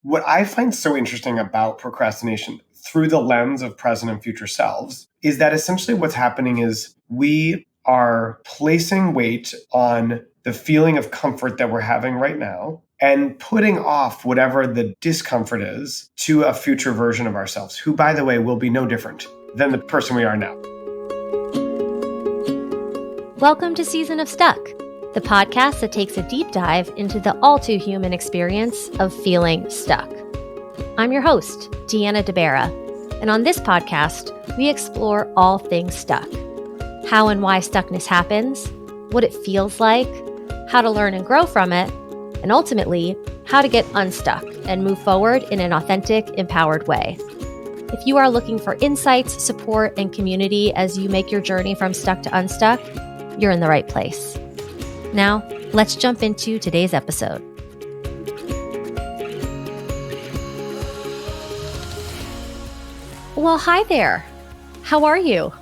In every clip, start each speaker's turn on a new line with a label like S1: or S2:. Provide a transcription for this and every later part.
S1: What I find so interesting about procrastination through the lens of present and future selves is that essentially what's happening is we are placing weight on the feeling of comfort that we're having right now and putting off whatever the discomfort is to a future version of ourselves, who, by the way, will be no different than the person we are now.
S2: Welcome to Season of Stuck, the podcast that takes a deep dive into the all-too-human experience of feeling stuck. I'm your host, Deanna deBara, and on this podcast, we explore all things stuck. How and why stuckness happens, what it feels like, how to learn and grow from it, and ultimately, how to get unstuck and move forward in an authentic, empowered way. If you are looking for insights, support, and community as you make your journey from stuck to unstuck, you're in the right place. Now, let's jump into today's episode. Well, hi there. How are you?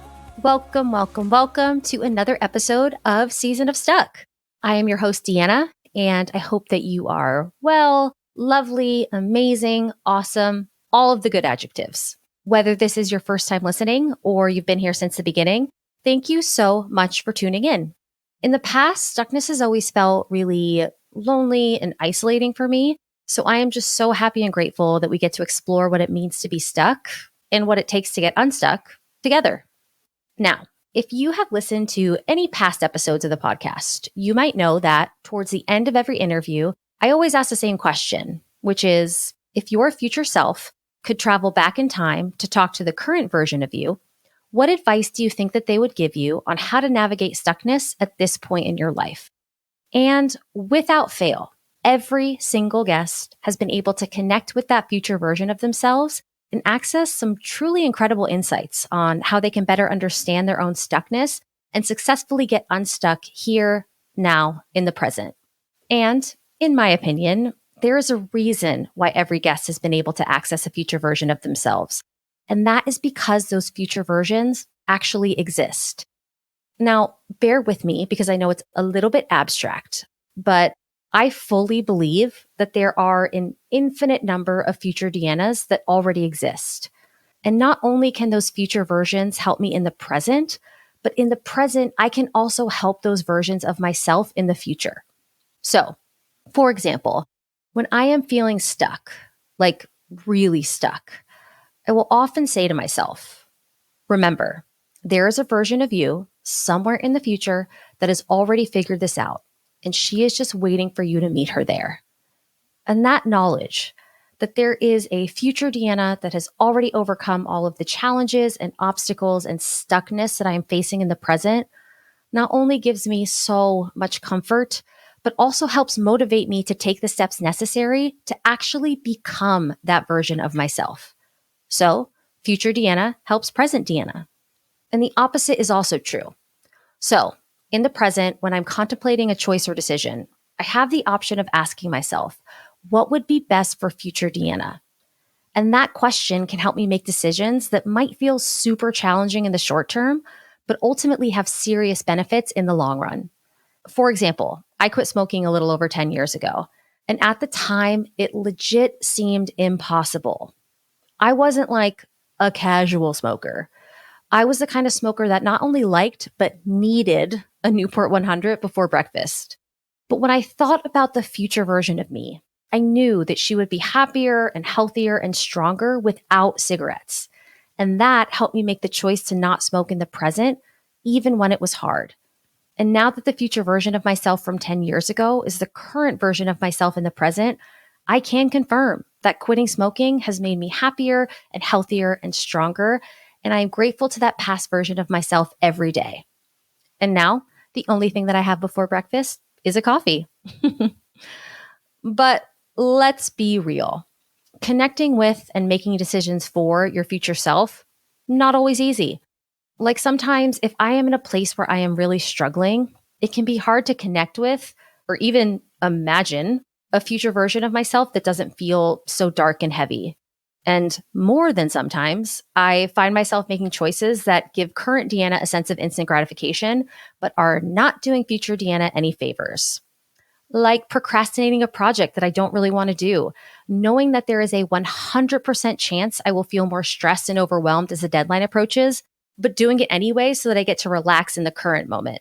S2: Welcome to another episode of Season of Stuck. I am your host, Deanna, and I hope that you are well, lovely, amazing, awesome, all of the good adjectives. Whether this is your first time listening or you've been here since the beginning, thank you so much for tuning in. In the past, stuckness has always felt really lonely and isolating for me. So I am just so happy and grateful that we get to explore what it means to be stuck and what it takes to get unstuck together. Now, if you have listened to any past episodes of the podcast, you might know that towards the end of every interview, I always ask the same question, which is, if your future self could travel back in time to talk to the current version of you, what advice do you think that they would give you on how to navigate stuckness at this point in your life? And without fail, every single guest has been able to connect with that future version of themselves and access some truly incredible insights on how they can better understand their own stuckness and successfully get unstuck here, now, in the present. And in my opinion, there is a reason why every guest has been able to access a future version of themselves. And that is because those future versions actually exist. Now, bear with me because I know it's a little bit abstract, but I fully believe that there are an infinite number of future Deannas that already exist. And not only can those future versions help me in the present, but in the present, I can also help those versions of myself in the future. So, for example, when I am feeling stuck, like really stuck, I will often say to myself, remember, there is a version of you somewhere in the future that has already figured this out, and she is just waiting for you to meet her there. And that knowledge that there is a future Deanna that has already overcome all of the challenges and obstacles and stuckness that I am facing in the present not only gives me so much comfort, but also helps motivate me to take the steps necessary to actually become that version of myself. So, future Deanna helps present Deanna. And the opposite is also true. So, in the present, when I'm contemplating a choice or decision, I have the option of asking myself, what would be best for future Deanna? And that question can help me make decisions that might feel super challenging in the short term, but ultimately have serious benefits in the long run. For example, I quit smoking a little over 10 years ago. And at the time, it legit seemed impossible. I wasn't like a casual smoker. I was the kind of smoker that not only liked, but needed a Newport 100 before breakfast. But when I thought about the future version of me, I knew that she would be happier and healthier and stronger without cigarettes. And that helped me make the choice to not smoke in the present, even when it was hard. And now that the future version of myself from 10 years ago is the current version of myself in the present, I can confirm that quitting smoking has made me happier and healthier and stronger, and I am grateful to that past version of myself every day. And now, the only thing that I have before breakfast is a coffee. But let's be real. Connecting with and making decisions for your future self, not always easy. Like sometimes if I am in a place where I am really struggling, it can be hard to connect with or even imagine a future version of myself that doesn't feel so dark and heavy. And more than sometimes, I find myself making choices that give current Deanna a sense of instant gratification, but are not doing future Deanna any favors. like procrastinating a project that I don't really want to do, knowing that there is a 100% chance I will feel more stressed and overwhelmed as the deadline approaches, but doing it anyway so that I get to relax in the current moment.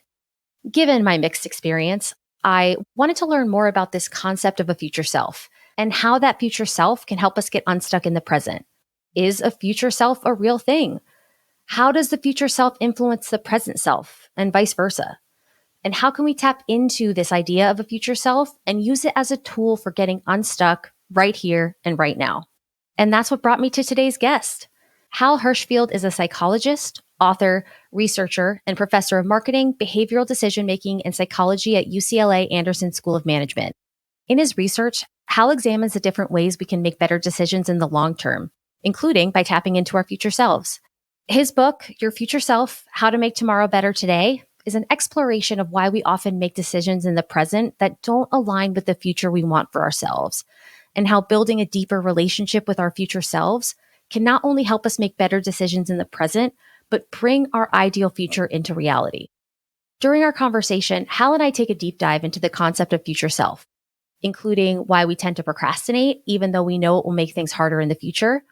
S2: Given my mixed experience, I wanted to learn more about this concept of a future self and how that future self can help us get unstuck in the present. Is a future self a real thing? How does the future self influence the present self and vice versa? And how can we tap into this idea of a future self and use it as a tool for getting unstuck right here and right now? And that's what brought me to today's guest. Hal Hershfield is a psychologist, author, researcher, and professor of marketing, behavioral decision making, and psychology at UCLA Anderson School of Management. In his research, Hal examines the different ways we can make better decisions in the long term, including by tapping into our future selves. His book, Your Future Self: How to Make Tomorrow Better Today, is an exploration of why we often make decisions in the present that don't align with the future we want for ourselves, and how building a deeper relationship with our future selves can not only help us make better decisions in the present, but bring our ideal future into reality. During our conversation, Hal and I take a deep dive into the concept of future self, including why we tend to procrastinate, even though we know it will make things harder in the future,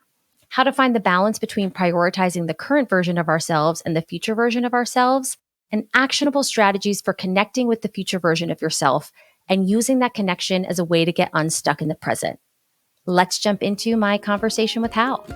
S2: how to find the balance between prioritizing the current version of ourselves and the future version of ourselves, and actionable strategies for connecting with the future version of yourself and using that connection as a way to get unstuck in the present. Let's jump into my conversation with Hal.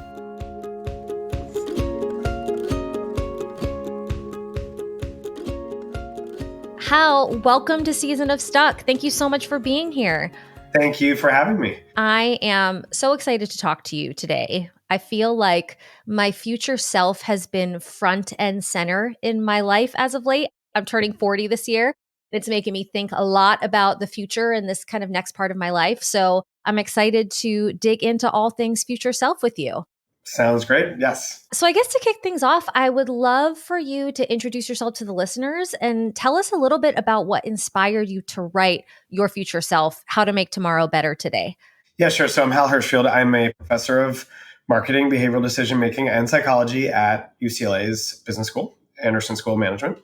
S2: Hal, welcome to Season of Stuck. Thank you so much for being here.
S1: Thank you for having me.
S2: I am so excited to talk to you today. I feel like my future self has been front and center in my life as of late. I'm turning 40 this year. It's making me think a lot about the future and this kind of next part of my life. So I'm excited to dig into all things future self with you.
S1: Sounds great. Yes.
S2: So I guess to kick things off, I would love for you to introduce yourself to the listeners and tell us a little bit about what inspired you to write Your Future Self: How to Make Tomorrow Better Today.
S1: Yeah, sure. So I'm Hal Hershfield. I'm a professor of marketing, behavioral decision making, and psychology at UCLA's Business School, Anderson School of Management.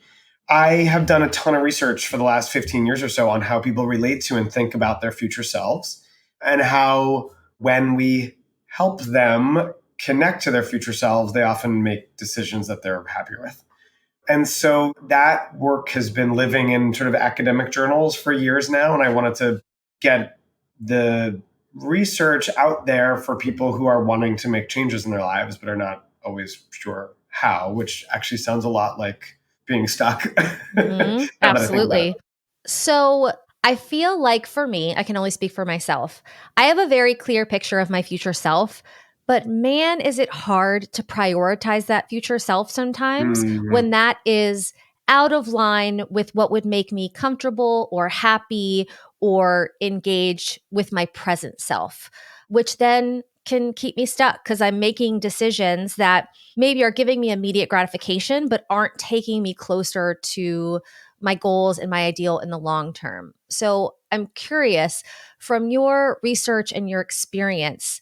S1: I have done a ton of research for the last 15 years or so on how people relate to and think about their future selves, and how when we help them connect to their future selves, they often make decisions that they're happier with. And so that work has been living in sort of academic journals for years now. And I wanted to get the research out there for people who are wanting to make changes in their lives, but are not always sure how, which actually sounds a lot like being stuck.
S2: Absolutely. So I feel like for me, I can only speak for myself. I have a very clear picture of my future self, but man, is it hard to prioritize that future self sometimes when that is out of line with what would make me comfortable or happy or engaged with my present self, which then can keep me stuck because I'm making decisions that maybe are giving me immediate gratification, but aren't taking me closer to my goals and my ideal in the long term. So I'm curious, from your research and your experience,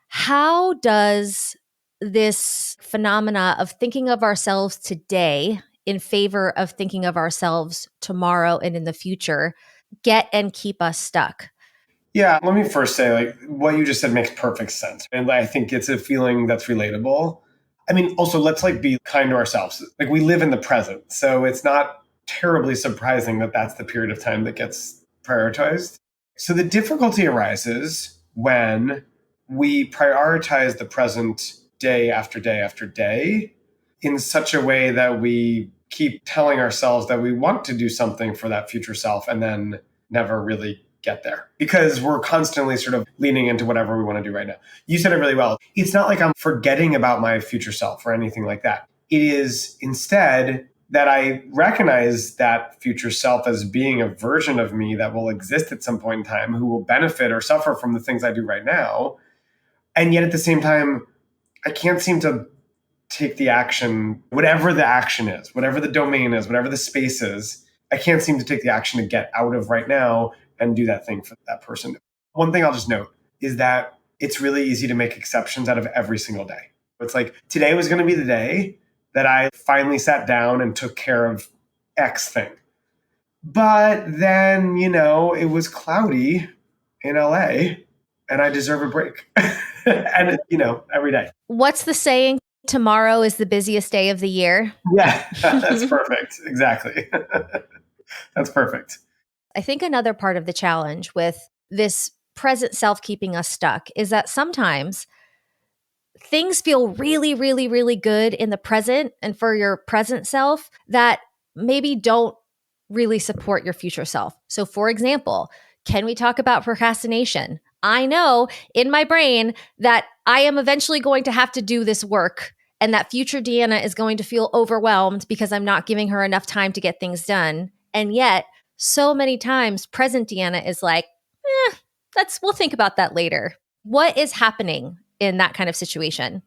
S2: how does this phenomena of thinking of ourselves today in favor of thinking of ourselves tomorrow and in the future get and keep us stuck?
S1: Yeah, let me first say, like, what you just said makes perfect sense. And I think it's a feeling that's relatable. I mean, also, let's be kind to ourselves. Like, we live in the present. So it's not terribly surprising that that's the period of time that gets prioritized. So the difficulty arises when we prioritize the present day after day after day in such a way that we keep telling ourselves that we want to do something for that future self and then never really get there because we're constantly sort of leaning into whatever we want to do right now. You said it really well. It's not like I'm forgetting about my future self or anything like that. It is instead that I recognize that future self as being a version of me that will exist at some point in time who will benefit or suffer from the things I do right now. And yet at the same time, I can't seem to take the action, whatever the action is, whatever the domain is, whatever the space is, I can't seem to take the action to get out of right now and do that thing for that person. One thing I'll just note is that it's really easy to make exceptions out of every single day. It's like today was going to be the day that I finally sat down and took care of X thing. But then, it was cloudy in LA and I deserve a break. And, every day.
S2: What's the saying? Tomorrow is the busiest day of the year.
S1: Yeah, that's perfect. Exactly. That's perfect.
S2: I think another part of the challenge with this present self keeping us stuck is that sometimes things feel really, really, really good in the present and for your present self that maybe don't really support your future self. So, for example, can we talk about procrastination? I know in my brain that I am eventually going to have to do this work and that future Deanna is going to feel overwhelmed because I'm not giving her enough time to get things done. And yet, so many times, present Deanna is like, we'll think about that later. What is happening in that kind of situation?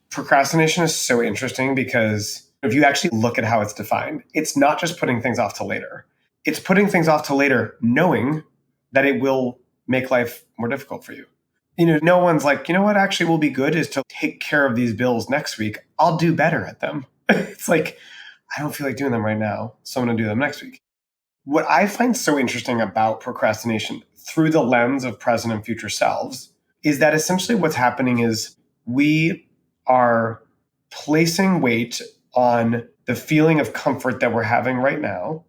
S1: Procrastination is so interesting because if you actually look at how it's defined, it's not just putting things off to later. It's putting things off to later knowing that it will make life more difficult for you. No one's like, what actually will be good is to take care of these bills next week. I'll do better at them. It's like, I don't feel like doing them right now, so I'm going to do them next week. What I find so interesting about procrastination through the lens of present and future selves is that essentially what's happening is we are placing weight on the feeling of comfort that we're having right now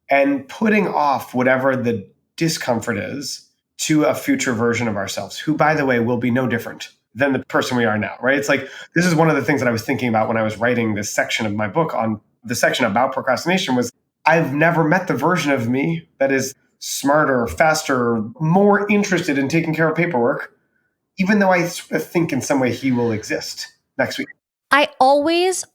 S1: and putting off whatever the discomfort is to a future version of ourselves, who, by the way, will be no different than the person we are now, right? It's like, this is one of the things that I was thinking about when I was writing this section of my book on the section about procrastination was I've never met the version of me that is smarter, faster, more interested in taking care of paperwork, even though I think in some way he will exist next week.
S2: I always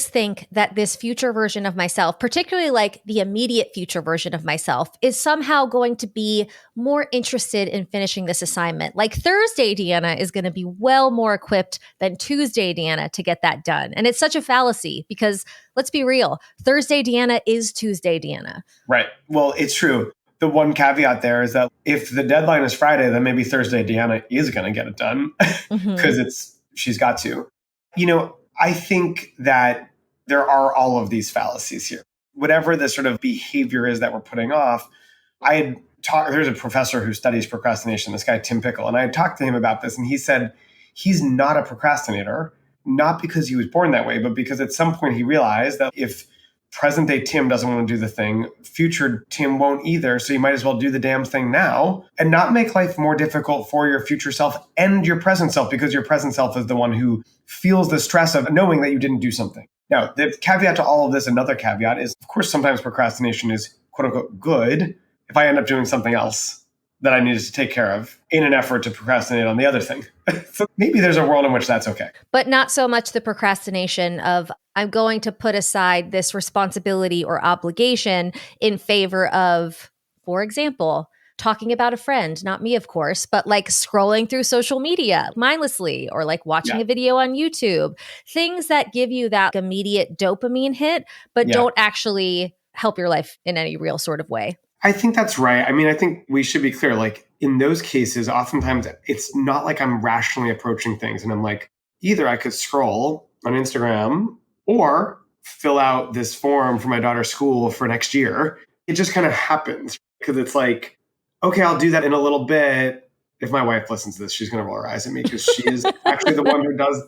S2: think that this future version of myself, particularly like the immediate future version of myself, is somehow going to be more interested in finishing this assignment. Like Thursday, Deanna is going to be well more equipped than Tuesday, Deanna, to get that done. And it's such a fallacy because let's be real, Thursday, Deanna is Tuesday, Deanna.
S1: Right. Well, it's true. The one caveat there is that if the deadline is Friday, then maybe Thursday, Deanna is going to get it done because she's got to. I think that there are all of these fallacies here. Whatever the sort of behavior is that we're putting off, there's a professor who studies procrastination, this guy, Tim Pickle, and I had talked to him about this, and he said he's not a procrastinator, not because he was born that way, but because at some point he realized that if present day Tim doesn't want to do the thing, future Tim won't either. So you might as well do the damn thing now and not make life more difficult for your future self and your present self, because your present self is the one who feels the stress of knowing that you didn't do something. Now, the caveat to all of this, another caveat is, of course, sometimes procrastination is quote unquote good if I end up doing something else that I needed to take care of in an effort to procrastinate on the other thing. So maybe there's a world in which that's okay.
S2: But not so much the procrastination of I'm going to put aside this responsibility or obligation in favor of, for example, talking about a friend, not me, of course, but like scrolling through social media mindlessly or like watching a video on YouTube, things that give you that immediate dopamine hit, but don't actually help your life in any real sort of way.
S1: I think that's right. I mean, I think we should be clear. Like in those cases, oftentimes it's not like I'm rationally approaching things and I'm like, either I could scroll on Instagram or fill out this form for my daughter's school for next year. It just kind of happens because it's like, okay, I'll do that in a little bit. If my wife listens to this, she's going to roll her eyes at me because she is actually the one who does.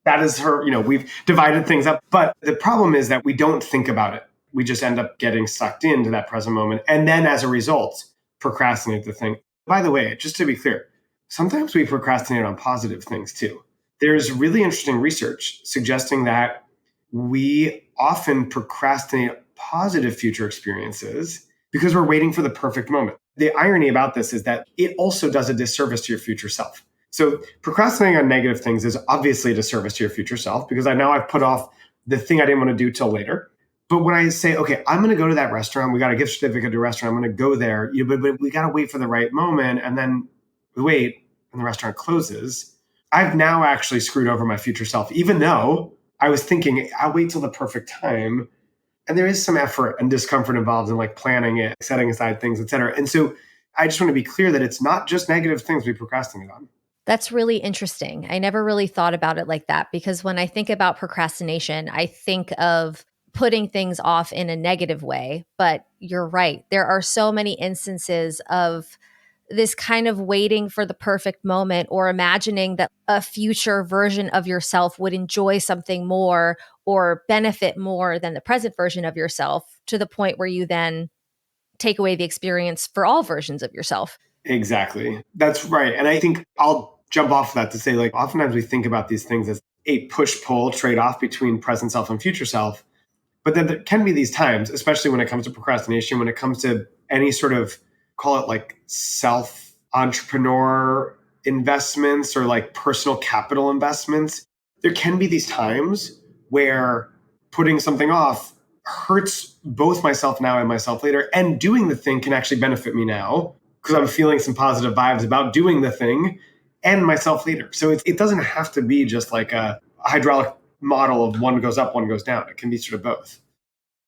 S1: That is her, we've divided things up. But the problem is that we don't think about it. We just end up getting sucked into that present moment. And then as a result, procrastinate the thing. By the way, just to be clear, sometimes we procrastinate on positive things too. There's really interesting research suggesting that we often procrastinate positive future experiences because we're waiting for the perfect moment. The irony about this is that it also does a disservice to your future self. So procrastinating on negative things is obviously a disservice to your future self because I've put off the thing I didn't want to do till later. But when I say, okay, I'm going to go to that restaurant, we got a gift certificate to a restaurant, I'm going to go there, but we got to wait for the right moment. And then we wait and the restaurant closes. I've now actually screwed over my future self, even though I was thinking I'll wait till the perfect time. And there is some effort and discomfort involved in like planning it, setting aside things, et cetera. And so I just want to be clear that it's not just negative things we procrastinate on.
S2: That's really interesting. I never really thought about it like that because when I think about procrastination, I think of putting things off in a negative way. But you're right. There are so many instances of this kind of waiting for the perfect moment or imagining that a future version of yourself would enjoy something more or benefit more than the present version of yourself, to the point where you then take away the experience for all versions of yourself.
S1: Exactly. That's right. And I think I'll jump off of that to say, like, oftentimes we think about these things as a push-pull trade-off between present self and future self. But then there can be these times, especially when it comes to procrastination, when it comes to any sort of, call it like self entrepreneur investments or like personal capital investments. There can be these times where putting something off hurts both myself now and myself later. And doing the thing can actually benefit me now because I'm feeling some positive vibes about doing the thing and myself later. So it doesn't have to be just like a hydraulic model of one goes up, one goes down. It can be sort of both.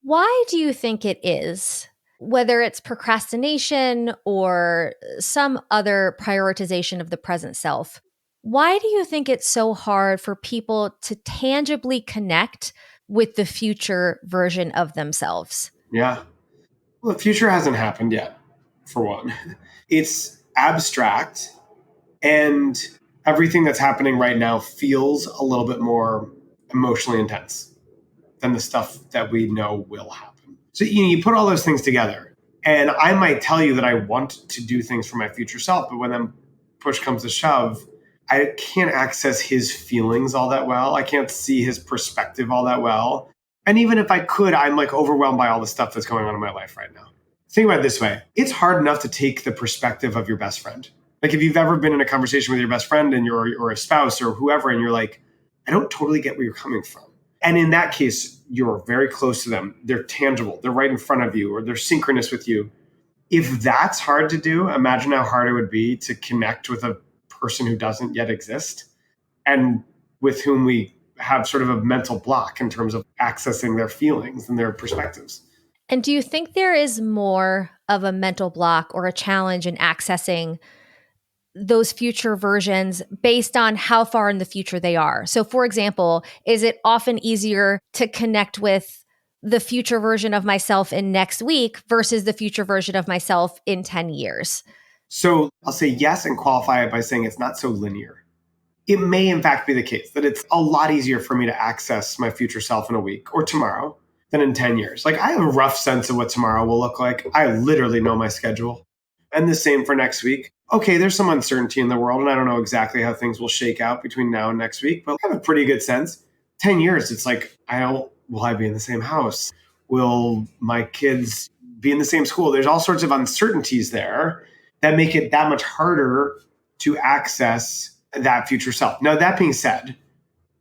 S2: Why do you think it is, whether it's procrastination or some other prioritization of the present self? Why do you think it's so hard for people to tangibly connect with the future version of themselves?
S1: Yeah. Well, the future hasn't happened yet, for one. It's abstract, and everything that's happening right now feels a little bit more emotionally intense than the stuff that we know will happen. So you put all those things together, and I might tell you that I want to do things for my future self, but when then push comes to shove, I can't access his feelings all that well. I can't see his perspective all that well. And even if I could, I'm like overwhelmed by all the stuff that's going on in my life right now. Think about it this way. It's hard enough to take the perspective of your best friend. Like if you've ever been in a conversation with your best friend and or a spouse or whoever, and you're like, I don't totally get where you're coming from. And in that case, you're very close to them. They're tangible. They're right in front of you, or they're synchronous with you. If that's hard to do, imagine how hard it would be to connect with a person who doesn't yet exist and with whom we have sort of a mental block in terms of accessing their feelings and their perspectives.
S2: And do you think there is more of a mental block or a challenge in accessing those future versions based on how far in the future they are? So, for example, is it often easier to connect with the future version of myself in next week versus the future version of myself in 10 years?
S1: So I'll say yes and qualify it by saying it's not so linear. It may, in fact, be the case that it's a lot easier for me to access my future self in a week or tomorrow than in 10 years. Like I have a rough sense of what tomorrow will look like. I literally know my schedule. And the same for next week. Okay, there's some uncertainty in the world, and I don't know exactly how things will shake out between now and next week, but I have a pretty good sense. 10 years, it's like, will I be in the same house? Will my kids be in the same school? There's all sorts of uncertainties there that make it that much harder to access that future self. Now, that being said,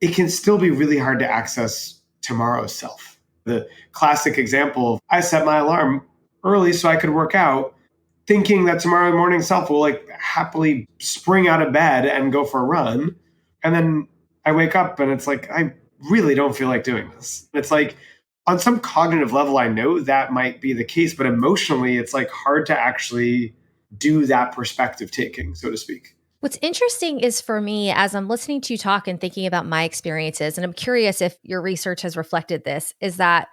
S1: it can still be really hard to access tomorrow's self. The classic example, I set my alarm early so I could work out, thinking that tomorrow morning self will like happily spring out of bed and go for a run. And then I wake up and it's like, I really don't feel like doing this. It's like on some cognitive level, I know that might be the case, but emotionally, it's like hard to actually do that perspective taking, so to speak.
S2: What's interesting is for me, as I'm listening to you talk and thinking about my experiences, and I'm curious if your research has reflected this, is that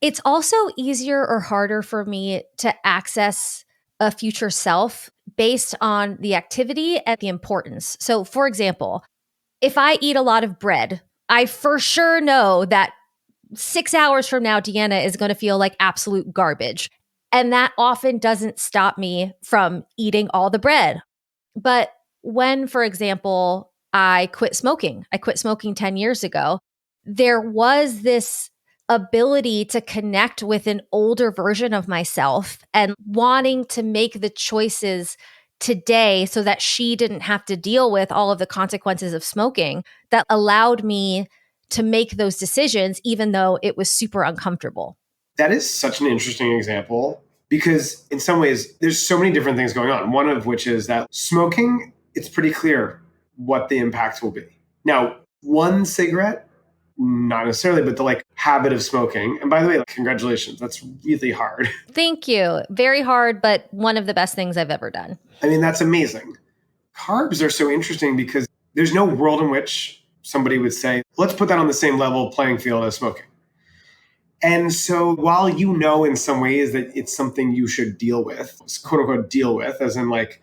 S2: it's also easier or harder for me to access a future self based on the activity and the importance. So, for example, if I eat a lot of bread, I for sure know that 6 hours from now, Deanna is going to feel like absolute garbage. And that often doesn't stop me from eating all the bread. But when, for example, I quit smoking 10 years ago, there was this ability to connect with an older version of myself and wanting to make the choices today so that she didn't have to deal with all of the consequences of smoking, that allowed me to make those decisions, even though it was super uncomfortable.
S1: That is such an interesting example because in some ways, there's so many different things going on. One of which is that smoking, it's pretty clear what the impact will be. Now, one cigarette, not necessarily, but the like habit of smoking. And by the way, like, congratulations, that's really hard.
S2: Thank you. Very hard, but one of the best things I've ever done.
S1: I mean, that's amazing. Carbs are so interesting because there's no world in which somebody would say, let's put that on the same level playing field as smoking. And so while you know in some ways that it's something you should deal with, quote unquote deal with, as in like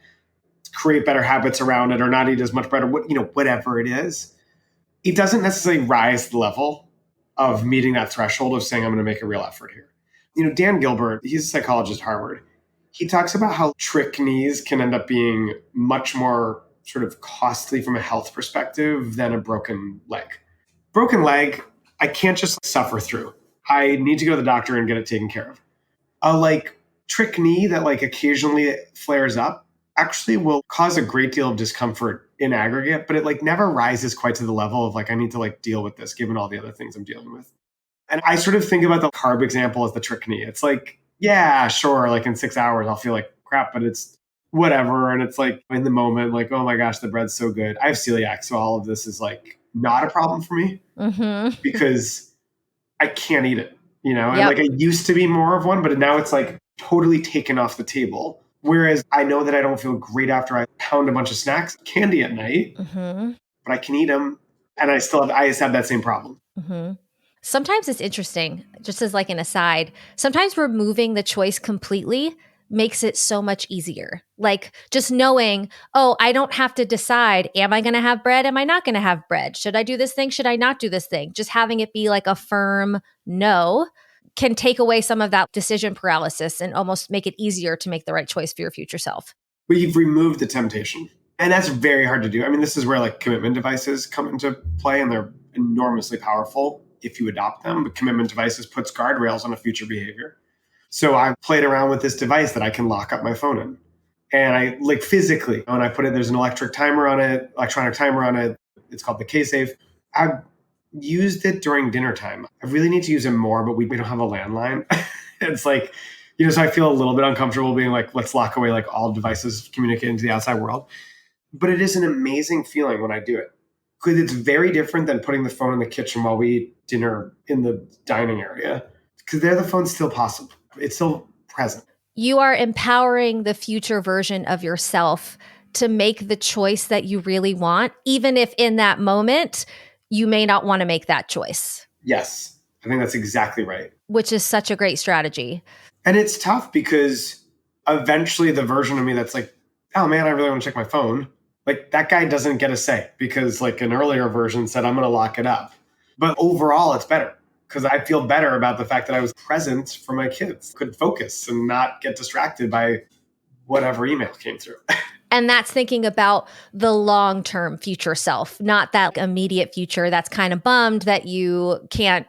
S1: create better habits around it or not eat as much bread or whatever it doesn't necessarily rise the level of meeting that threshold of saying, I'm going to make a real effort here. Dan Gilbert, he's a psychologist at Harvard. He talks about how trick knees can end up being much more sort of costly from a health perspective than a broken leg. Broken leg, I can't just suffer through. I need to go to the doctor and get it taken care of. A trick knee that occasionally flares up actually will cause a great deal of discomfort in aggregate, but it never rises quite to the level of I need to deal with this given all the other things I'm dealing with. And I sort of think about the carb example as the trick knee. It's yeah, sure, in 6 hours I'll feel like crap, but it's whatever. And it's in the moment, oh my gosh, the bread's so good. I have celiac, so all of this is not a problem for me because I can't eat it, and I used to be more of one, but now it's totally taken off the table. Whereas I know that I don't feel great after I pound a bunch of snacks, candy at night, but I can eat them. And I just have that same problem.
S2: Sometimes it's interesting, just as an aside, sometimes removing the choice completely makes it so much easier. Just knowing, oh, I don't have to decide, am I going to have bread? Am I not going to have bread? Should I do this thing? Should I not do this thing? Just having it be a firm no can take away some of that decision paralysis and almost make it easier to make the right choice for your future self.
S1: But you've removed the temptation. And that's very hard to do. I mean, this is where commitment devices come into play, and they're enormously powerful if you adopt them. But commitment devices puts guardrails on a future behavior. So I played around with this device that I can lock up my phone in. And I physically, when I put it, there's an electronic timer on it. It's called the K-Safe. I've used it during dinner time. I really need to use it more, but we don't have a landline. It's so I feel a little bit uncomfortable being let's lock away all devices communicating to the outside world. But it is an amazing feeling when I do it. Because it's very different than putting the phone in the kitchen while we eat dinner in the dining area. Because there the phone's still possible. It's still present.
S2: You are empowering the future version of yourself to make the choice that you really want, even if in that moment you may not want to make that choice.
S1: Yes, I think that's exactly right.
S2: Which is such a great strategy.
S1: And it's tough because eventually the version of me that's oh man, I really want to check my phone. That guy doesn't get a say because an earlier version said, I'm going to lock it up. But overall, it's better because I feel better about the fact that I was present for my kids, could focus and not get distracted by whatever email came through.
S2: And that's thinking about the long-term future self, not that immediate future that's kind of bummed that you can't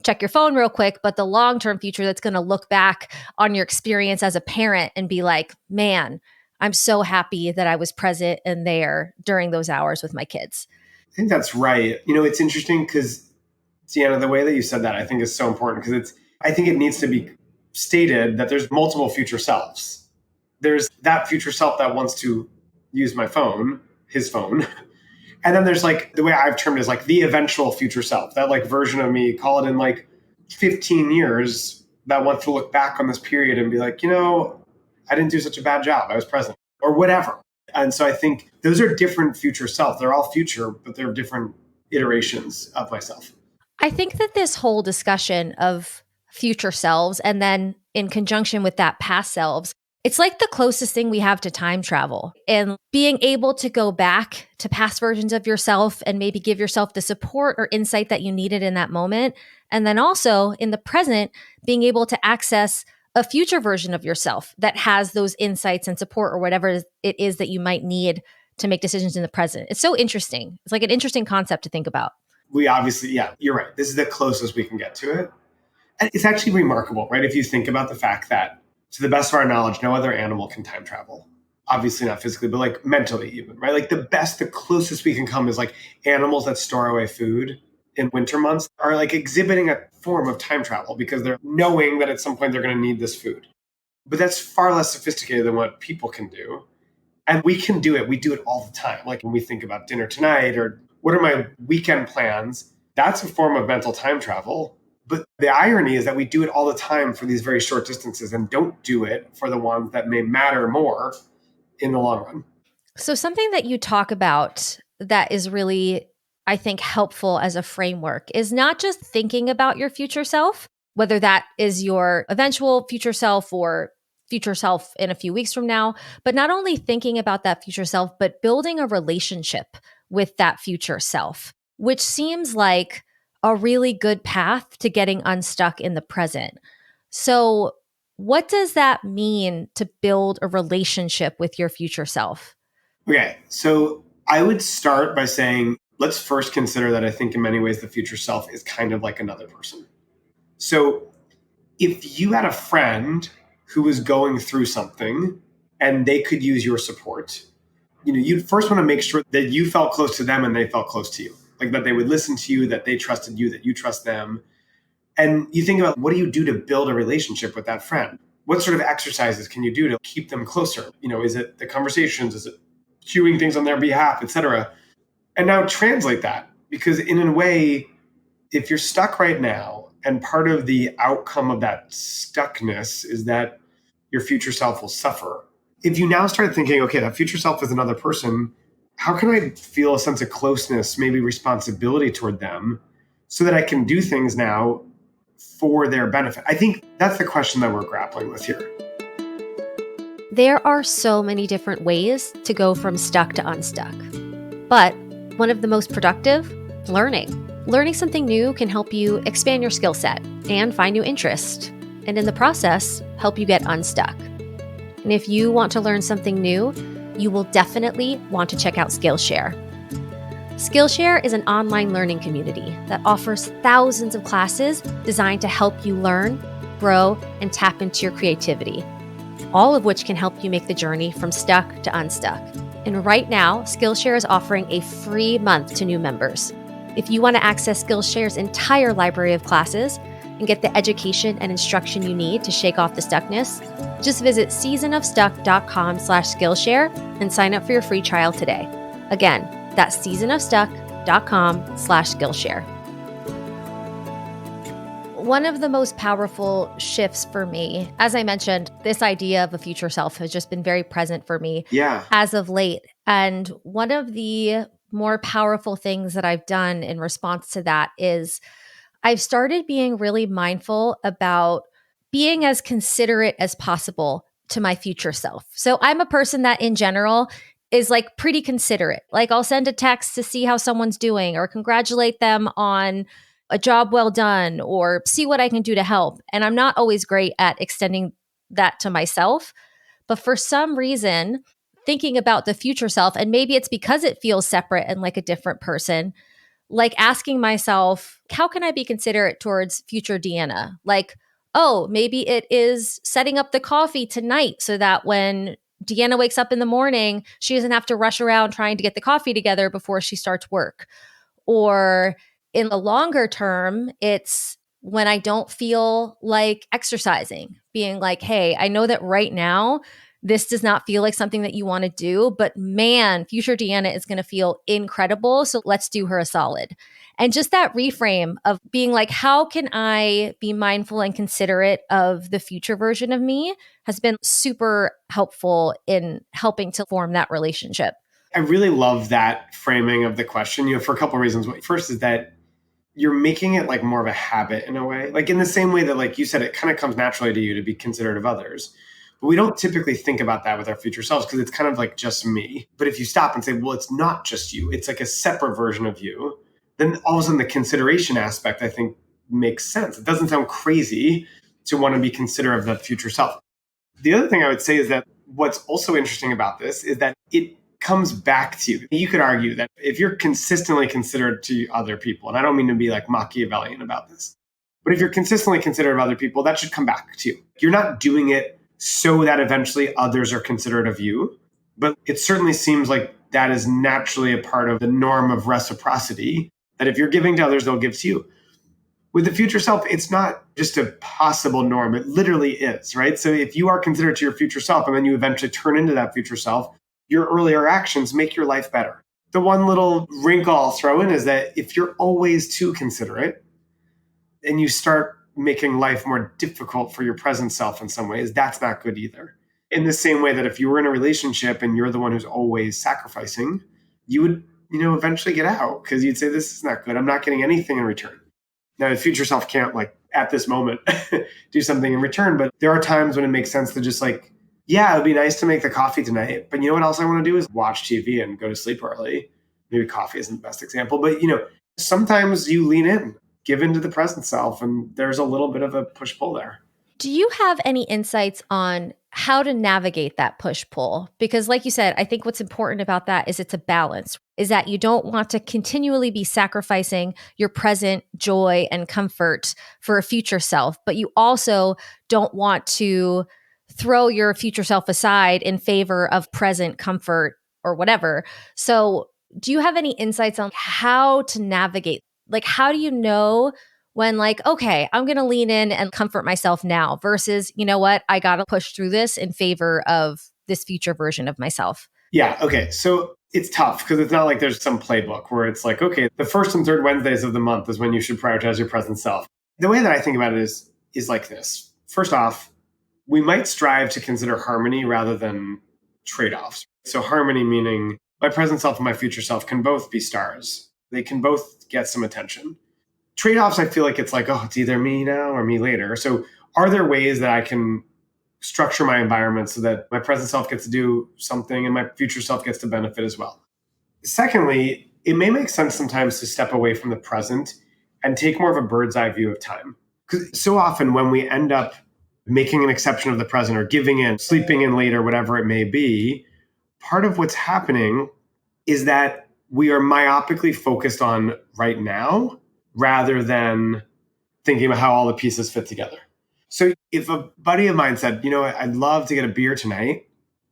S2: check your phone real quick, but the long-term future that's going to look back on your experience as a parent and be like, man, I'm so happy that I was present and there during those hours with my kids.
S1: I think that's right. It's interesting because, Deanna, the way that you said that I think is so important because I think it needs to be stated that there's multiple future selves. There's that future self that wants to use my phone, his phone. And then there's the way I've termed it is the eventual future self, that version of me, call it in 15 years, that wants to look back on this period and be I didn't do such a bad job. I was present or whatever. And so I think those are different future self. They're all future, but they're different iterations of myself.
S2: I think that this whole discussion of future selves and then in conjunction with that past selves, it's the closest thing we have to time travel and being able to go back to past versions of yourself and maybe give yourself the support or insight that you needed in that moment. And then also in the present, being able to access a future version of yourself that has those insights and support or whatever it is that you might need to make decisions in the present. It's so interesting. It's an interesting concept to think about.
S1: We obviously, yeah, you're right. This is the closest we can get to it. And it's actually remarkable, right? If you think about the fact that to the best of our knowledge, no other animal can time travel. Obviously not physically, but mentally even, right? The closest we can come is animals that store away food in winter months are exhibiting a form of time travel because they're knowing that at some point they're going to need this food. But that's far less sophisticated than what people can do. And we can do it. We do it all the time. When we think about dinner tonight or what are my weekend plans, that's a form of mental time travel. But the irony is that we do it all the time for these very short distances and don't do it for the ones that may matter more in the long run.
S2: So something that you talk about that is really, I think, helpful as a framework is not just thinking about your future self, whether that is your eventual future self or future self in a few weeks from now. But not only thinking about that future self, but building a relationship with that future self, which seems like a really good path to getting unstuck in the present. So, what does that mean to build a relationship with your future self?
S1: Okay, so I would start by saying, let's first consider that I think in many ways the future self is kind of like another person. So if you had a friend who was going through something and they could use your support, you'd first want to make sure that you felt close to them and they felt close to you. Like that they would listen to you, that they trusted you, that you trust them. And you think about, what do you do to build a relationship with that friend? What sort of exercises can you do to keep them closer? Is it the conversations? Is it queuing things on their behalf, etc.? And now translate that, because in a way, if you're stuck right now, and part of the outcome of that stuckness is that your future self will suffer. If you now start thinking, okay, that future self is another person, how can I feel a sense of closeness, maybe responsibility toward them, so that I can do things now for their benefit? I think that's the question that we're grappling with here.
S2: There are so many different ways to go from stuck to unstuck. But one of the most productive, learning. Learning something new can help you expand your skill set and find new interest, and in the process, help you get unstuck. And if you want to learn something new, you will definitely want to check out Skillshare. Skillshare is an online learning community that offers thousands of classes designed to help you learn, grow, and tap into your creativity, all of which can help you make the journey from stuck to unstuck. And right now, Skillshare is offering a free month to new members. If you want to access Skillshare's entire library of classes and get the education and instruction you need to shake off the stuckness, just visit seasonofstuck.com/Skillshare and sign up for your free trial today. Again, that's seasonofstuck.com/Skillshare. One of the most powerful shifts for me, as I mentioned, this idea of a future self has just been very present for me as of late. And one of the more powerful things that I've done in response to that is I've started being really mindful about being as considerate as possible to my future self. So I'm a person that in general is like pretty considerate. Like I'll send a text to see how someone's doing or congratulate them on a job well done or see what I can do to help. And I'm not always great at extending that to myself. But for some reason, thinking about the future self, and maybe it's because it feels separate and like a different person, like asking myself, how can I be considerate towards future Deanna? Like, oh, maybe it is setting up the coffee tonight so that when Deanna wakes up in the morning, she doesn't have to rush around trying to get the coffee together before she starts work. Or in the longer term, it's when I don't feel like exercising, being like, hey, I know that right now, this does not feel like something that you want to do, but man, future Deanna is going to feel incredible. So let's do her a solid. And just that reframe of being like, how can I be mindful and considerate of the future version of me has been super helpful in helping to form that relationship.
S1: I really love that framing of the question, for a couple of reasons. First is that you're making it like more of a habit in a way, like in the same way that, like you said, it kind of comes naturally to you to be considerate of others. But we don't typically think about that with our future selves because it's kind of like just me. But if you stop and say, well, it's not just you, it's like a separate version of you, then all of a sudden the consideration aspect, I think, makes sense. It doesn't sound crazy to want to be considerate of the future self. The other thing I would say is that what's also interesting about this is that it comes back to you. You could argue that if you're consistently considerate to other people, and I don't mean to be like Machiavellian about this, but if you're consistently considerate of other people, that should come back to you. You're not doing it so that eventually others are considerate of you, but it certainly seems like that is naturally a part of the norm of reciprocity, that if you're giving to others, they'll give to you. With the future self, it's not just a possible norm. It literally is, right? So if you are considerate to your future self and then you eventually turn into that future self, your earlier actions make your life better. The one little wrinkle I'll throw in is that if you're always too considerate and you start making life more difficult for your present self in some ways, that's not good either. In the same way that if you were in a relationship and you're the one who's always sacrificing, you would, eventually get out because you'd say, this is not good. I'm not getting anything in return. Now, the future self can't like at this moment do something in return. But there are times when it makes sense to just like, yeah, it'd be nice to make the coffee tonight. But you know what else I want to do is watch TV and go to sleep early. Maybe coffee isn't the best example, but sometimes you lean in, give into the present self, and there's a little bit of a push pull there.
S2: Do you have any insights on how to navigate that push pull? Because, like you said, I think what's important about that is it's a balance, is that you don't want to continually be sacrificing your present joy and comfort for a future self, but you also don't want to throw your future self aside in favor of present comfort or whatever. So, do you have any insights on how to navigate? Like, how do you know when, like, okay, I'm going to lean in and comfort myself now versus, you know what, I got to push through this in favor of this future version of myself?
S1: Yeah. Okay. So it's tough because it's not like there's some playbook where it's like, okay, the first and third Wednesdays of the month is when you should prioritize your present self. The way that I think about it is like this. First off, we might strive to consider harmony rather than trade-offs. So harmony meaning my present self and my future self can both be stars. They can both get some attention. Trade-offs, I feel like it's like, oh, it's either me now or me later. So are there ways that I can structure my environment so that my present self gets to do something and my future self gets to benefit as well? Secondly, it may make sense sometimes to step away from the present and take more of a bird's eye view of time. Because so often when we end up making an exception of the present or giving in, sleeping in late or whatever it may be, part of what's happening is that we are myopically focused on right now rather than thinking about how all the pieces fit together. So if a buddy of mine said, I'd love to get a beer tonight,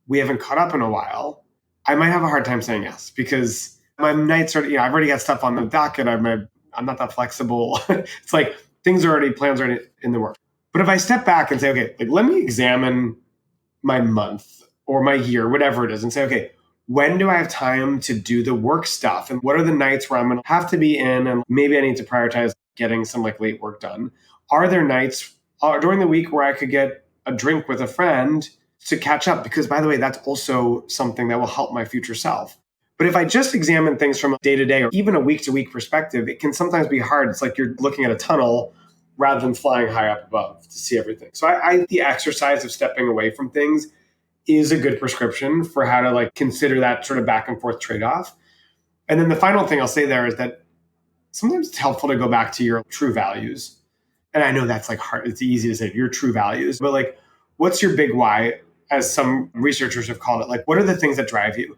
S1: we haven't caught up in a while, I might have a hard time saying yes because my nights are, I've already got stuff on the docket. I'm not that flexible. It's like plans are already in the works. But if I step back and say, okay, like, let me examine my month or my year, whatever it is, and say, okay, when do I have time to do the work stuff? And what are the nights where I'm going to have to be in? And maybe I need to prioritize getting some like late work done. Are there nights during the week where I could get a drink with a friend to catch up? Because by the way, that's also something that will help my future self. But if I just examine things from a day to day or even a week to week perspective, it can sometimes be hard. It's like you're looking at a tunnel rather than flying high up above to see everything. So the exercise of stepping away from things is a good prescription for how to like consider that sort of back and forth trade-off. And then the final thing I'll say there is that sometimes it's helpful to go back to your true values. And I know that's like hard. It's easy to say your true values, but like, what's your big why? As some researchers have called it, like, what are the things that drive you?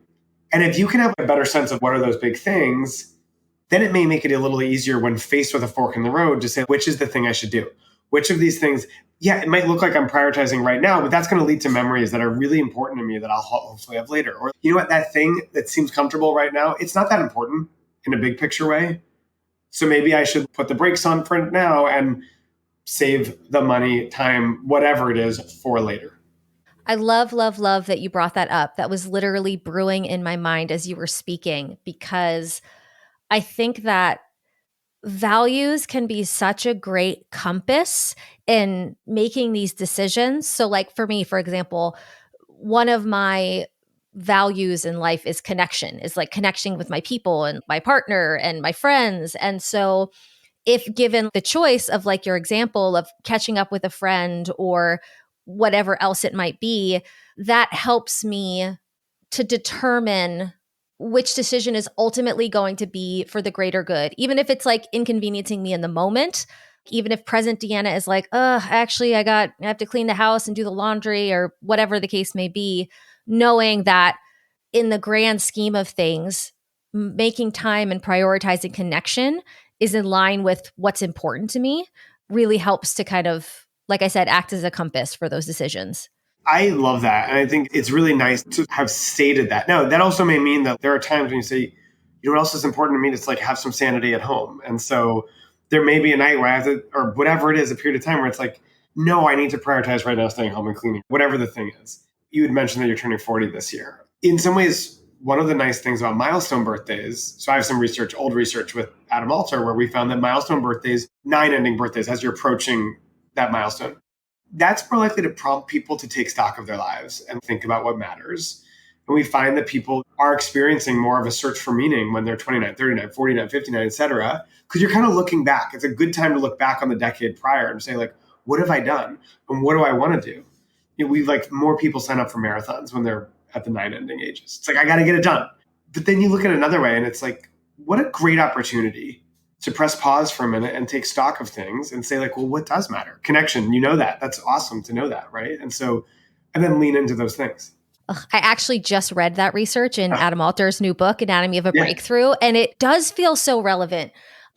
S1: And if you can have a better sense of what are those big things, then it may make it a little easier when faced with a fork in the road to say, which is the thing I should do? Which of these things, yeah, it might look like I'm prioritizing right now, but that's going to lead to memories that are really important to me that I'll hopefully have later. Or you know what, that thing that seems comfortable right now, it's not that important in a big picture way. So maybe I should put the brakes on for now and save the money, time, whatever it is for later.
S2: I love, love, love that you brought that up. That was literally brewing in my mind as you were speaking, because I think that values can be such a great compass in making these decisions. So, like for me, for example, one of my values in life is connection, is like connecting with my people and my partner and my friends. And so, if given the choice of like your example of catching up with a friend or whatever else it might be, that helps me to determine which decision is ultimately going to be for the greater good, even if it's like inconveniencing me in the moment. Even if present Deanna is like, actually, I have to clean the house and do the laundry or whatever the case may be, knowing that in the grand scheme of things, making time and prioritizing connection is in line with what's important to me really helps to kind of, like I said, act as a compass for those decisions.
S1: I love that. And I think it's really nice to have stated that. Now, that also may mean that there are times when you say, you know what else is important to me? It's like have some sanity at home. And so there may be a night where I have to, or whatever it is, a period of time where it's like, no, I need to prioritize right now staying home and cleaning, whatever the thing is. You had mentioned that you're turning 40 this year. In some ways, one of the nice things about milestone birthdays, so I have some old research with Adam Alter, where we found that milestone birthdays, 9 ending birthdays, as you're approaching that milestone, that's more likely to prompt people to take stock of their lives and think about what matters. And we find that people are experiencing more of a search for meaning when they're 29, 39, 49, 59, et cetera, because you're kind of looking back. It's a good time to look back on the decade prior and say, like, what have I done? And what do I want to do? We've like more people sign up for marathons when they're at the 9 ending ages. It's like, I got to get it done. But then you look at it another way and it's like, what a great opportunity to press pause for a minute and take stock of things and say, like, well, what does matter? Connection, that's awesome to know that, right? And then lean into those things.
S2: Ugh, I actually just read that research in Adam Alter's new book, Anatomy of a
S1: Yeah.
S2: Breakthrough, and it does feel so relevant.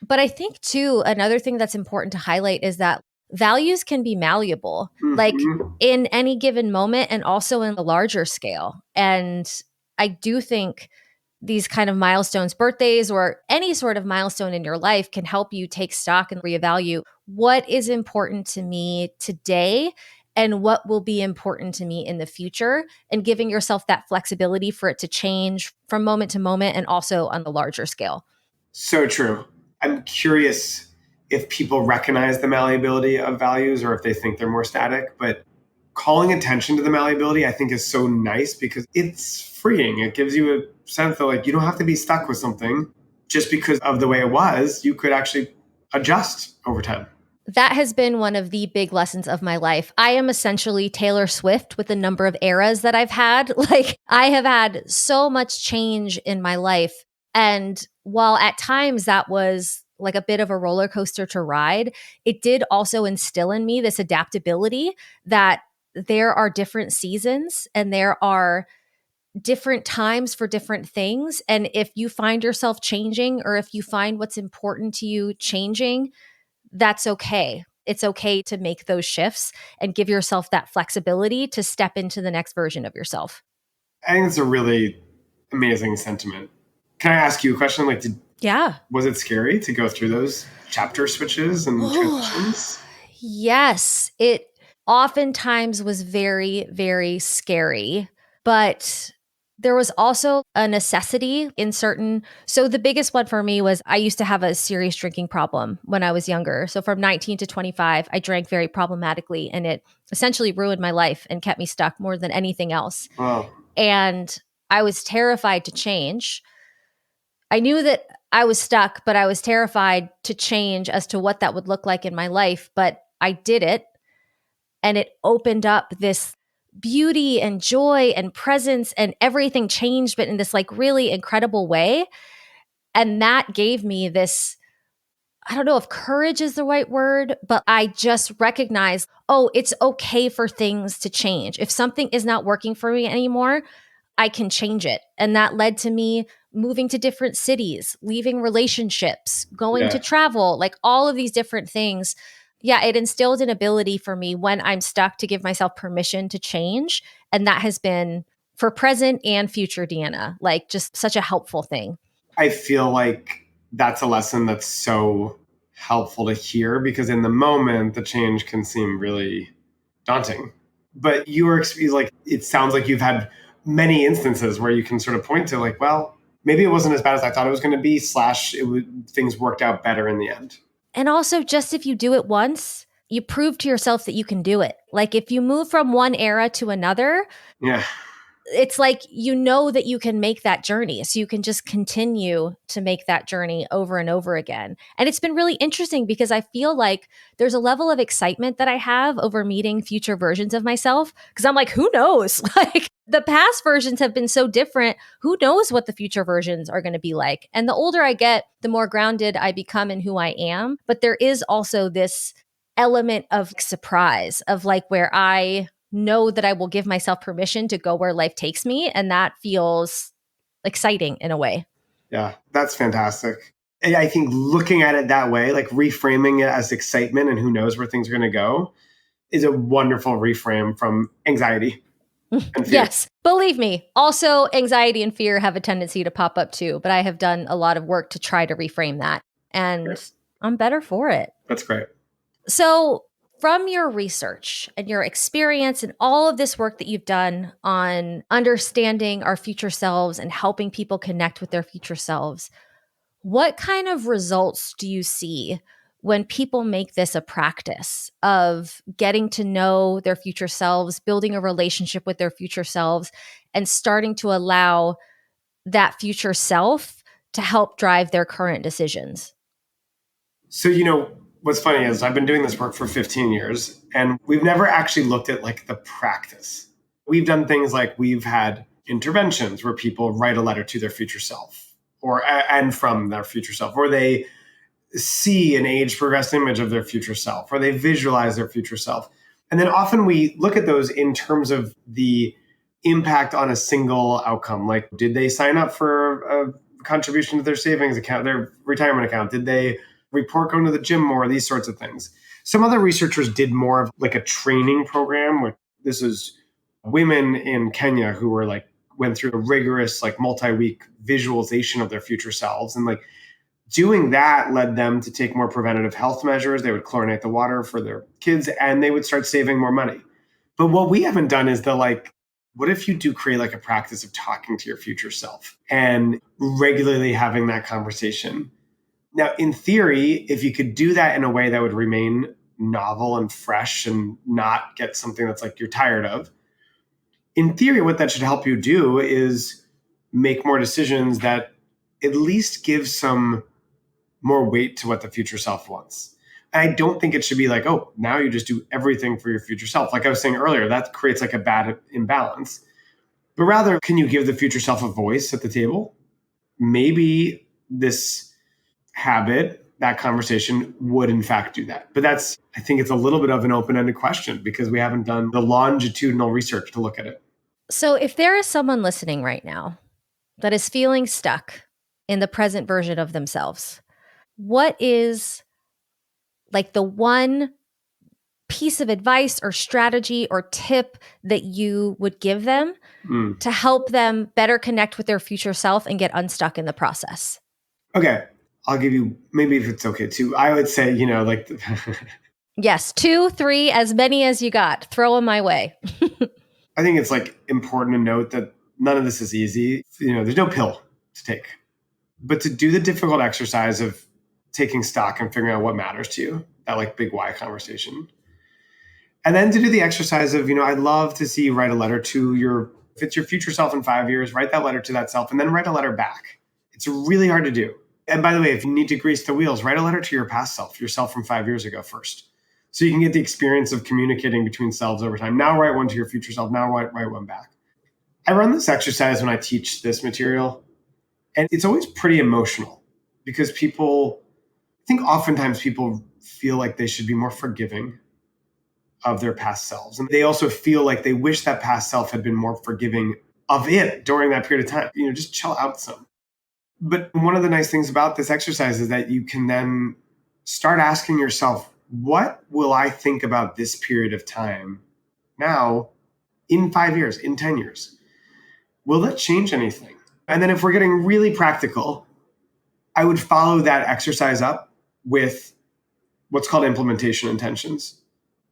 S2: But I think, too, another thing that's important to highlight is that values can be malleable, like in any given moment and also in the larger scale. And I do think these kind of milestones, birthdays, or any sort of milestone in your life can help you take stock and reevaluate what is important to me today and what will be important to me in the future, and giving yourself that flexibility for it to change from moment to moment and also on the larger scale.
S1: So true. I'm curious if people recognize the malleability of values or if they think they're more static, but calling attention to the malleability, I think, is so nice because it's freeing. It gives you a sense that, like, you don't have to be stuck with something just because of the way it was. You could actually adjust over time.
S2: That has been one of the big lessons of my life. I am essentially Taylor Swift with the number of eras that I've had. Like, I have had so much change in my life. And while at times that was like a bit of a roller coaster to ride, it did also instill in me this adaptability that there are different seasons and there are different times for different things. And if you find yourself changing, or if you find what's important to you changing, that's okay. It's okay to make those shifts and give yourself that flexibility to step into the next version of yourself.
S1: I think it's a really amazing sentiment. Can I ask you a question? Like, was it scary to go through those chapter switches and transitions?
S2: Yes, it oftentimes was very, very scary, but there was also a necessity in certain. So the biggest one for me was I used to have a serious drinking problem when I was younger. So from 19 to 25, I drank very problematically, and it essentially ruined my life and kept me stuck more than anything else.
S1: Wow.
S2: And I was terrified to change. I knew that I was stuck, but I was terrified to change as to what that would look like in my life. But I did it, and it opened up this beauty and joy and presence, and everything changed, but in this like really incredible way. And that gave me this, I don't know if courage is the right word, but I just recognized, oh, it's okay for things to change. If something is not working for me anymore, I can change it. And that led to me moving to different cities, leaving relationships, going to travel, like all of these different things. Yeah, it instilled an ability for me when I'm stuck to give myself permission to change. And that has been for present and future Deanna, like just such a helpful thing.
S1: I feel like that's a lesson that's so helpful to hear because in the moment, the change can seem really daunting. But like, it sounds like you've had many instances where you can sort of point to, like, well, maybe it wasn't as bad as I thought it was going to be, things worked out better in the end.
S2: And also, just if you do it once, you prove to yourself that you can do it. Like if you move from one era to another,
S1: Yeah.
S2: it's like you know that you can make that journey. So you can just continue to make that journey over and over again. And it's been really interesting because I feel like there's a level of excitement that I have over meeting future versions of myself. Because I'm like, who knows? Like the past versions have been so different. Who knows what the future versions are going to be like? And the older I get, the more grounded I become in who I am. But there is also this element of surprise of like where I know that I will give myself permission to go where life takes me. And that feels exciting in a way.
S1: Yeah, that's fantastic. And I think looking at it that way, like reframing it as excitement and who knows where things are going to go, is a wonderful reframe from anxiety and fear.
S2: Yes, believe me. Also, anxiety and fear have a tendency to pop up too, but I have done a lot of work to try to reframe that. And I'm better for it.
S1: That's great.
S2: So, from your research and your experience and all of this work that you've done on understanding our future selves and helping people connect with their future selves, what kind of results do you see when people make this a practice of getting to know their future selves, building a relationship with their future selves, and starting to allow that future self to help drive their current decisions?
S1: So, what's funny is I've been doing this work for 15 years and we've never actually looked at like the practice. We've done things like we've had interventions where people write a letter to their future self or and from their future self, or they see an age progressed image of their future self, or they visualize their future self. And then often we look at those in terms of the impact on a single outcome. Like, did they sign up for a contribution to their savings account, their retirement account? Did they report going to the gym more? These sorts of things. Some other researchers did more of like a training program. Where this is women in Kenya who were like, went through a rigorous like multi-week visualization of their future selves. And like doing that led them to take more preventative health measures. They would chlorinate the water for their kids and they would start saving more money. But what we haven't done is what if you do create like a practice of talking to your future self and regularly having that conversation? Now, in theory, if you could do that in a way that would remain novel and fresh and not get something that's like you're tired of, in theory, what that should help you do is make more decisions that at least give some more weight to what the future self wants. And I don't think it should be like, oh, now you just do everything for your future self. Like I was saying earlier, that creates like a bad imbalance. But rather, can you give the future self a voice at the table? Maybe this habit, that conversation would in fact do that. But I think it's a little bit of an open-ended question because we haven't done the longitudinal research to look at it.
S2: So if there is someone listening right now that is feeling stuck in the present version of themselves, what is like the one piece of advice or strategy or tip that you would give them to help them better connect with their future self and get unstuck in the process?
S1: Okay. I'll give you, maybe if it's okay too, I would say,
S2: Yes, 2, 3, as many as you got. Throw them my way.
S1: I think it's like important to note that none of this is easy. There's no pill to take. But to do the difficult exercise of taking stock and figuring out what matters to you, that like big why conversation. And then to do the exercise of, I'd love to see you write a letter to if it's your future self in 5 years, write that letter to that self and then write a letter back. It's really hard to do. And by the way, if you need to grease the wheels, write a letter to your past self, yourself from 5 years ago first. So you can get the experience of communicating between selves over time. Now write one to your future self. Now write one back. I run this exercise when I teach this material. And it's always pretty emotional because I think oftentimes people feel like they should be more forgiving of their past selves. And they also feel like they wish that past self had been more forgiving of it during that period of time. Just chill out some. But one of the nice things about this exercise is that you can then start asking yourself, what will I think about this period of time now in 5 years, in 10 years? Will that change anything? And then if we're getting really practical, I would follow that exercise up with what's called implementation intentions,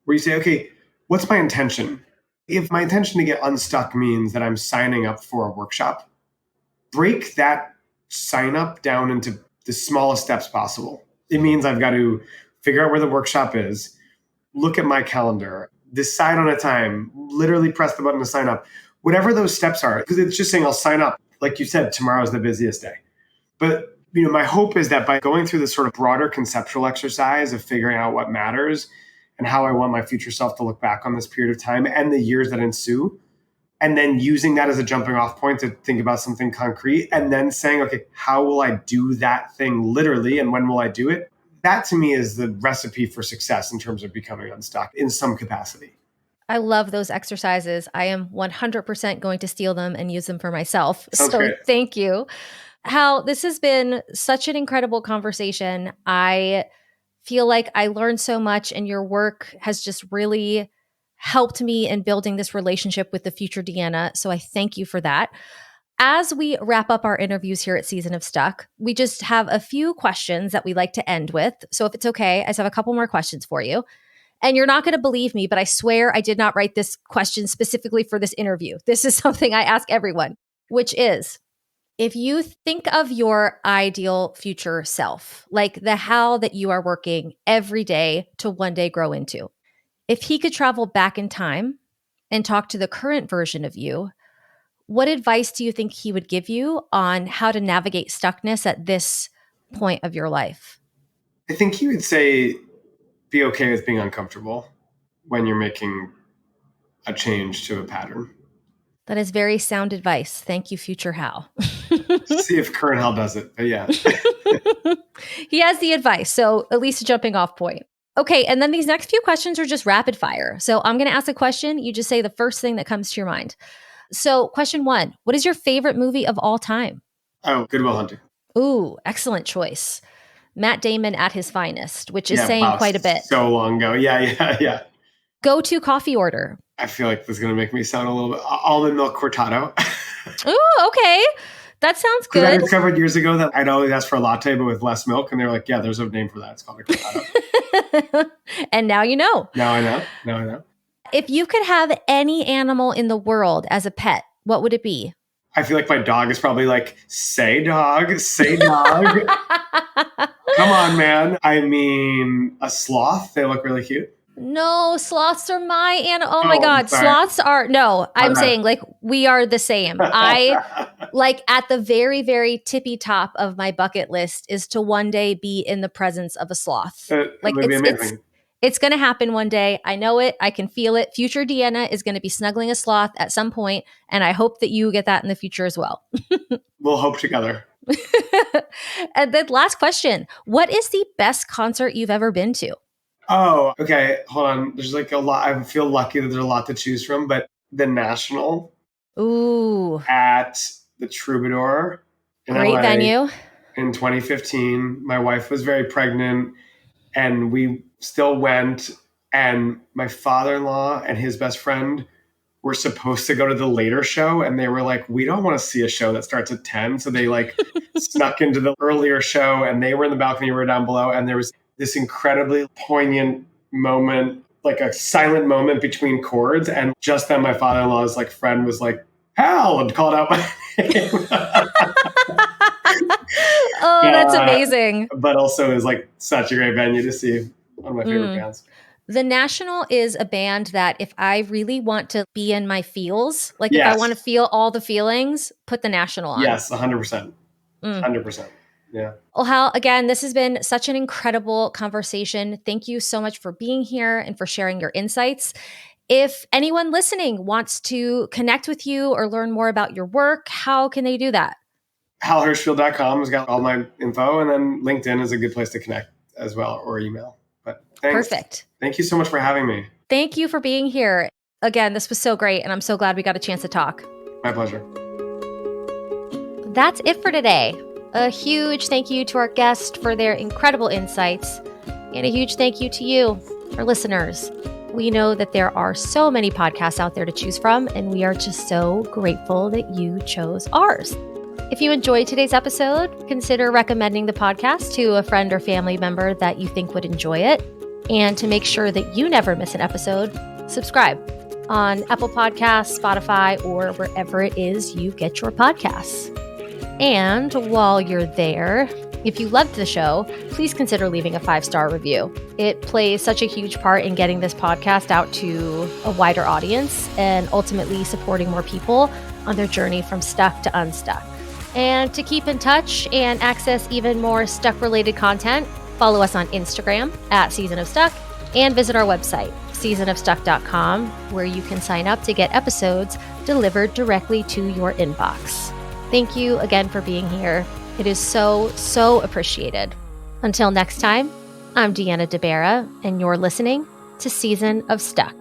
S1: where you say, okay, what's my intention? If my intention to get unstuck means that I'm signing up for a workshop, break that sign up down into the smallest steps possible. It means I've got to figure out where the workshop is, look at my calendar, decide on a time, literally press the button to sign up, whatever those steps are, because it's just saying I'll sign up. Like you said, tomorrow's the busiest day. But my hope is that by going through this sort of broader conceptual exercise of figuring out what matters and how I want my future self to look back on this period of time and the years that ensue, and then using that as a jumping off point to think about something concrete, and then saying, okay, how will I do that thing literally and when will I do it? That to me is the recipe for success in terms of becoming unstuck in some capacity.
S2: I love those exercises. I am 100% going to steal them and use them for myself.
S1: Sounds
S2: So
S1: great.
S2: thank you. Hal, this has been such an incredible conversation. I feel like I learned so much, and your work has just really helped me in building this relationship with the future Deanna. So I thank you for that. As we wrap up our interviews here at Season of Stuck, we just have a few questions that we like to end with. So if it's okay, I just have a couple more questions for you. And you're not going to believe me, but I swear I did not write this question specifically for this interview. This is something I ask everyone, which is, If you think of your ideal future self, like the Hal that you are working every day to one day grow into, if he could travel back in time and talk to the current version of you, what advice do you think he would give you on how to navigate stuckness at this point of your life?
S1: I think he would say, be okay with being uncomfortable when you're making a change to a pattern.
S2: That is very sound advice. Thank you, future Hal.
S1: See if current Hal does it. But yeah.
S2: He has the advice, so at least a jumping off point. Okay, and then these next few questions are just rapid fire. So I'm going to ask a question. You just say the first thing that comes to your mind. So question 1, what is your favorite movie of all time?
S1: Oh, Good Will Hunting.
S2: Ooh, excellent choice. Matt Damon at his finest, which is saying quite a bit.
S1: So long ago. Yeah.
S2: Go-to coffee order.
S1: I feel like this is going to make me sound a little bit almond milk cortado.
S2: Ooh, okay. That sounds good.
S1: I discovered years ago that I'd always ask for a latte, but with less milk. And they were like, yeah, there's a name for that. It's called a cortado.
S2: And now you know.
S1: Now I know.
S2: If you could have any animal in the world as a pet, what would it be?
S1: I feel like my dog is probably like, say dog. Come on, man. I mean, a sloth. They look really cute.
S2: No, sloths are my animal. Oh my God. Sloths are, no, I'm saying like we are the same. I like at the very, very tippy top of my bucket list is to one day be in the presence of a sloth. Like it's going to happen one day. I know it. I can feel it. Future Deanna is going to be snuggling a sloth at some point, and I hope that you get that in the future as well.
S1: We'll hope together.
S2: And then last question. What is the best concert you've ever been to?
S1: Oh, okay. Hold on. There's like a lot. I feel lucky that there's a lot to choose from, but the National.
S2: Ooh.
S1: At the Troubadour.
S2: Great LA, venue.
S1: In 2015. My wife was very pregnant and we still went. And my father-in-law and his best friend were supposed to go to the later show. And they were like, we don't want to see a show that starts at 10. So they like snuck into the earlier show and they were in the balcony, we were down below. And there was this incredibly poignant moment, like a silent moment between chords. And just then my father-in-law's like friend was like, Hal, and called out my name.
S2: Oh, that's amazing.
S1: But also is like such a great venue to see one of my favorite bands.
S2: The National is a band that if I really want to be in my feels, like if I want to feel all the feelings, put the National on.
S1: Yes, 100%. 100%. Yeah.
S2: Well, Hal, again, this has been such an incredible conversation. Thank you so much for being here and for sharing your insights. If anyone listening wants to connect with you or learn more about your work, how can they do that?
S1: HalHershfield.com has got all my info, and then LinkedIn is a good place to connect as well, or email. But thanks.
S2: Perfect.
S1: Thank you so much for having me.
S2: Thank you for being here. Again, this was so great, and I'm so glad we got a chance to talk.
S1: My pleasure.
S2: That's it for today. A huge thank you to our guests for their incredible insights, and a huge thank you to you, our listeners. We know that there are so many podcasts out there to choose from, and we are just so grateful that you chose ours. If you enjoyed today's episode, consider recommending the podcast to a friend or family member that you think would enjoy it. And to make sure that you never miss an episode, subscribe on Apple Podcasts, Spotify, or wherever it is you get your podcasts. And while you're there, if you loved the show, please consider leaving a 5-star review. It plays such a huge part in getting this podcast out to a wider audience and ultimately supporting more people on their journey from stuck to unstuck. And to keep in touch and access even more stuck-related content, follow us on Instagram at Season of Stuck and visit our website, seasonofstuck.com, where you can sign up to get episodes delivered directly to your inbox. Thank you again for being here. It is so, so appreciated. Until next time, I'm Deanna deBara, and you're listening to Season of Stuck.